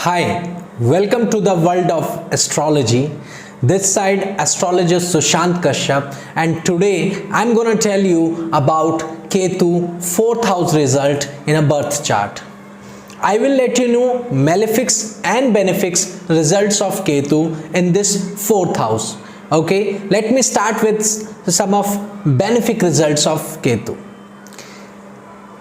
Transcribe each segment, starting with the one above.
Hi, welcome to the world of astrology. This side astrologer Sushant Kashyap, and today I'm going to tell you about Ketu 4th house result in a birth chart. I will let you know malefics and benefics results of Ketu in this 4th house. Okay, let me start with some of benefic results of Ketu.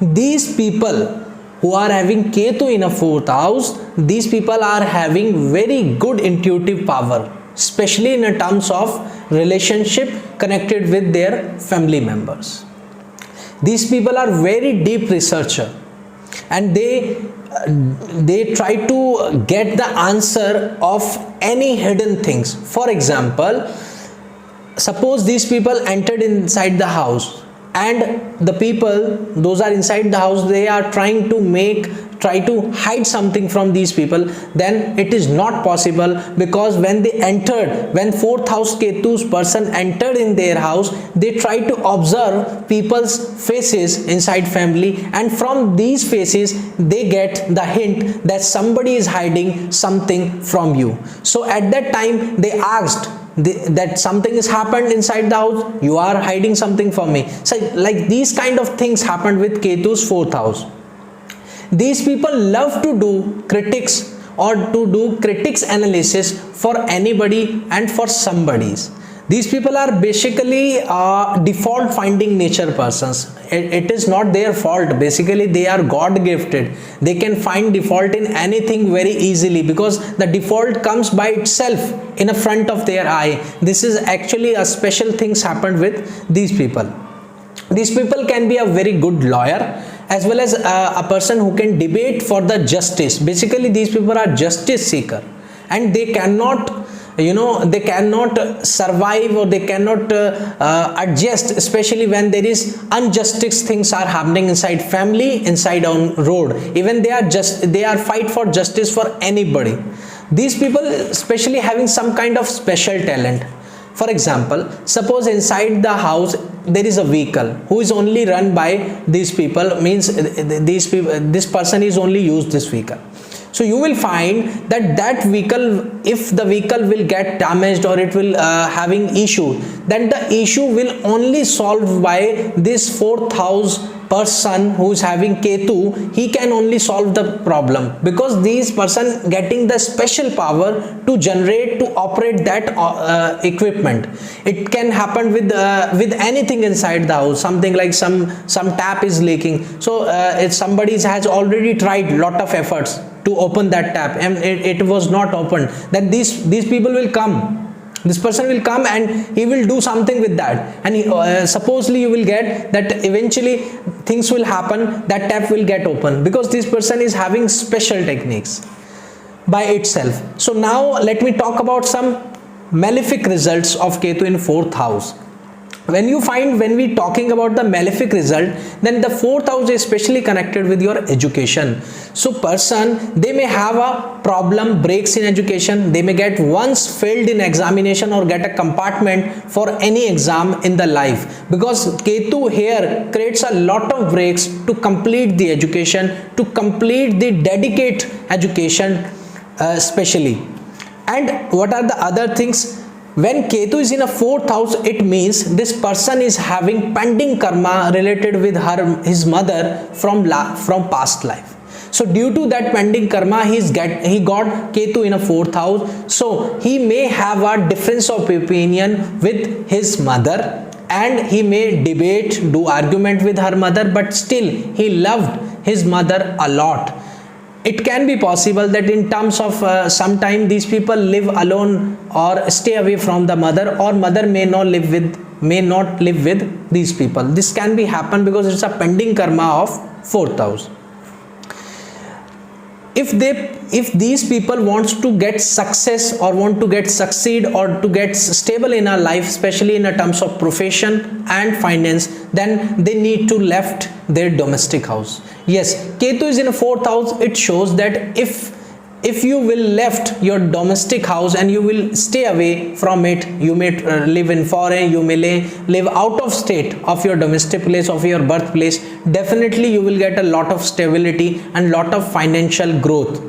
These people who are having Ketu in a 4th house, these people are having very good intuitive power, especially in terms of relationship connected with their family members. These people are very deep researcher, and they try to get the answer of any hidden things. For example, suppose these people entered inside the house, and the people those are inside the house, they are trying to hide something from these people, then it is not possible, because when 4th house Ketu's person entered in their house, they try to observe people's faces inside family, and from these faces they get the hint that somebody is hiding something from you. So at that time they asked that something has happened inside the house, you are hiding something from me. So like these kind of things happened with Ketu's 4th house. These people love to do critics or to do critics analysis for anybody and for somebody's. These people are basically default finding nature persons. It is not their fault. Basically, they are God gifted. They can find default in anything very easily, because the default comes by itself in the front of their eye. This is actually a special things happened with these people. These people can be a very good lawyer, as well as a person who can debate for the justice. Basically, these people are justice seeker, and they cannot survive, or they cannot adjust, especially when there is injustice things are happening inside family, inside on road. Even they are fight for justice for anybody. These people especially having some kind of special talent. For example, suppose inside the house there is a vehicle who is only run by these people, means this person is only used this vehicle. So you will find that vehicle, if the vehicle will get damaged or it will having issue, then the issue will only solved by this 4th house person who is having Ketu. He can only solve the problem, because this person getting the special power to generate, to operate that equipment. It can happen with anything inside the house. Something like some tap is leaking, so if somebody has already tried lot of efforts to open that tap and it was not opened, then these people will come. This person will come and he will do something with that, and supposedly you will get that eventually things will happen, that tap will get open, because this person is having special techniques by itself. So now let me talk about some malefic results of Ketu in 4th house. When we talking about the malefic result, then the 4th house is especially connected with your education. So person, they may have a problem, breaks in education. They may get once failed in examination or get a compartment for any exam in the life, because Ketu here creates a lot of breaks to complete the education, to complete the dedicate education especially. And what are the other things? When Ketu is in a 4th house, it means this person is having pending karma related with his mother from past life. So due to that pending karma, he got Ketu in a 4th house. So he may have a difference of opinion with his mother, and he may do argument with her mother, but still he loved his mother a lot. It can be possible that in terms of sometime these people live alone or stay away from the mother, or mother may not live with these people. This can be happen because it's a pending karma of 4th house. If these people wants to get success, or want to get succeed, or to get stable in a life, especially in terms of profession and finance, then they need to left their domestic house. Yes, Ketu is in a 4th house. It shows that if you will left your domestic house and you will stay away from it, you may live in foreign, you may live out of state of your domestic place, of your birthplace, definitely you will get a lot of stability and lot of financial growth.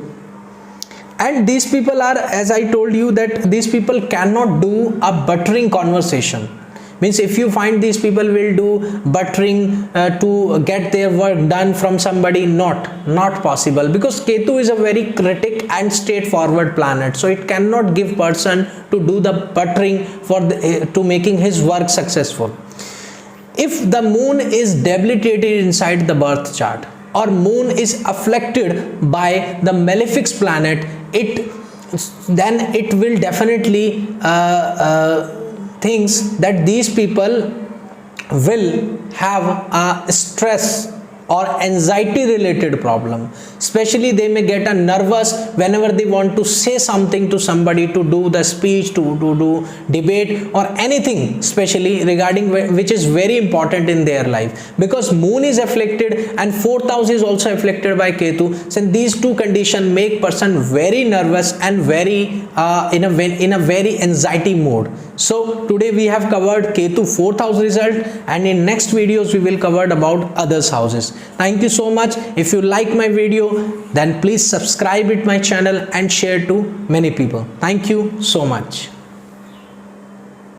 And these people are, as I told you, that these people cannot do a buttering conversation. Means if you find these people will do buttering to get their work done from somebody, not possible, because Ketu is a very critic and straightforward planet, so it cannot give person to do the buttering for to making his work successful. If the moon is debilitated inside the birth chart, or moon is afflicted by the malefic planet, then it will definitely thinks that these people will have a stress or anxiety related problem. Especially they may get a nervous whenever they want to say something to somebody, to do the speech, to do debate or anything, especially regarding which is very important in their life, because moon is afflicted and 4th house is also afflicted by Ketu. So these two conditions make person very nervous and very in a very anxiety mode. So today we have covered Ketu 4th house result, and in next videos we will cover about others houses. Thank you so much. If you like my video, then please subscribe it my channel and share to many people. Thank you so much.